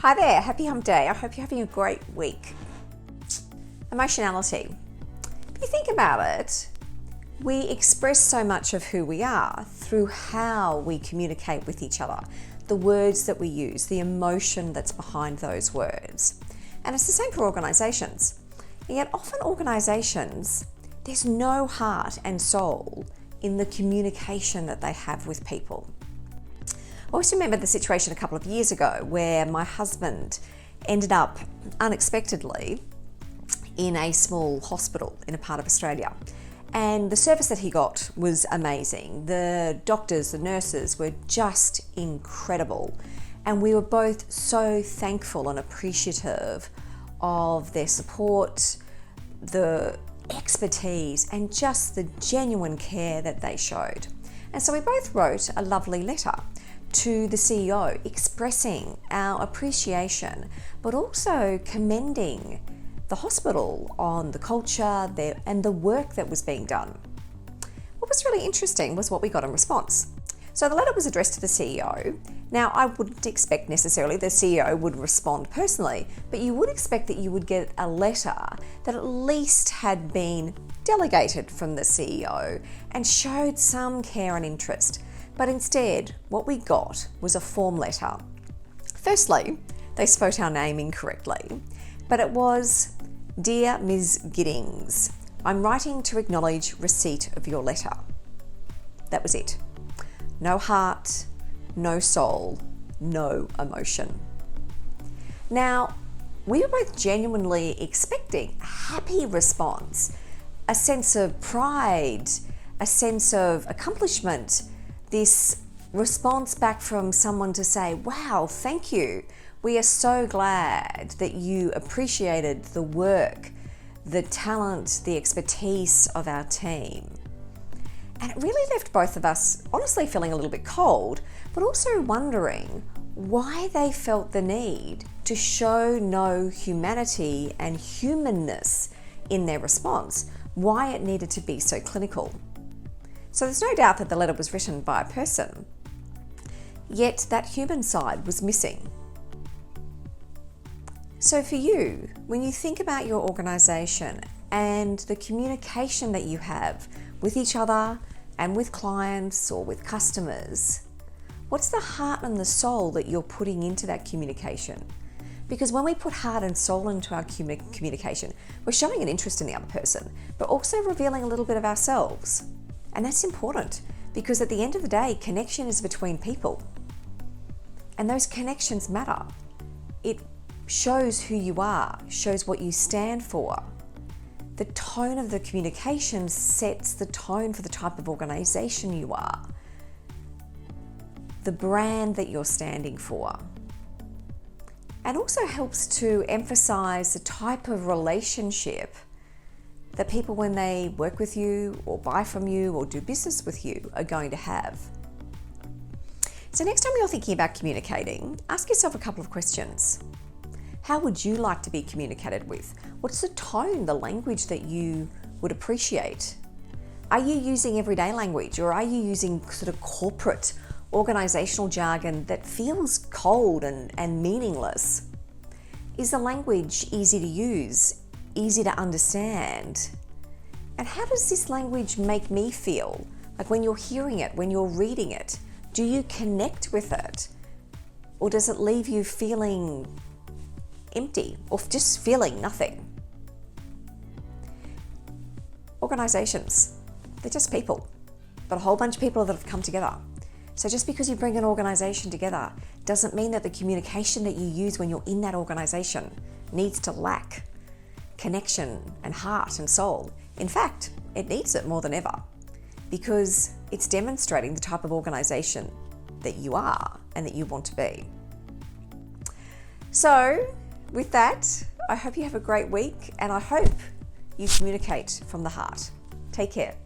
Hi there, happy hump day. I hope you're having a great week. Emotionality. If you think about it, we express so much of who we are through how we communicate with each other, the words that we use, the emotion that's behind those words. And it's the same for organisations. And yet often organisations, there's no heart and soul in the communication that they have with people. I always remember the situation a couple of years ago where my husband ended up unexpectedly in a small hospital in a part of Australia. And the service that he got was amazing. The doctors, the nurses were just incredible. And we were both so thankful and appreciative of their support, the expertise, and just the genuine care that they showed. And so we both wrote a lovely letter to the CEO expressing our appreciation, but also commending the hospital on the culture and the work that was being done. What was really interesting was what we got in response. So the letter was addressed to the CEO. Now, I wouldn't expect necessarily the CEO would respond personally, but you would expect that you would get a letter that at least had been delegated from the CEO and showed some care and interest. But instead, what we got was a form letter. Firstly, they spelt our name incorrectly, but it was, "Dear Ms. Giddings, I'm writing to acknowledge receipt of your letter." That was it. No heart, no soul, no emotion. Now, we were both genuinely expecting a happy response, a sense of pride, a sense of accomplishment, this response back from someone to say, "Wow, thank you. We are so glad that you appreciated the work, the talent, the expertise of our team." And it really left both of us honestly feeling a little bit cold, but also wondering why they felt the need to show no humanity and humanness in their response, why it needed to be so clinical. So there's no doubt that the letter was written by a person, yet that human side was missing. So for you, when you think about your organisation and the communication that you have with each other and with clients or with customers, what's the heart and the soul that you're putting into that communication? Because when we put heart and soul into our communication, we're showing an interest in the other person, but also revealing a little bit of ourselves. And that's important because at the end of the day, connection is between people. And those connections matter. It shows who you are, shows what you stand for. The tone of the communication sets the tone for the type of organisation you are, the brand that you're standing for, and also helps to emphasise the type of relationship that people, when they work with you or buy from you or do business with you, are going to have. So next time you're thinking about communicating, ask yourself a couple of questions. How would you like to be communicated with? What's the tone, the language that you would appreciate? Are you using everyday language, or are you using sort of corporate organisational jargon that feels cold and meaningless? Is the language easy to use, easy to understand? And how does this language make me feel? Like when you're hearing it, when you're reading it, do you connect with it? Or does it leave you feeling empty or just feeling nothing? Organisations, they're just people, but a whole bunch of people that have come together. So just because you bring an organisation together doesn't mean that the communication that you use when you're in that organisation needs to lack connection and heart and soul. In fact, it needs it more than ever because it's demonstrating the type of organisation that you are and that you want to be. So with that, I hope you have a great week and I hope you communicate from the heart. Take care.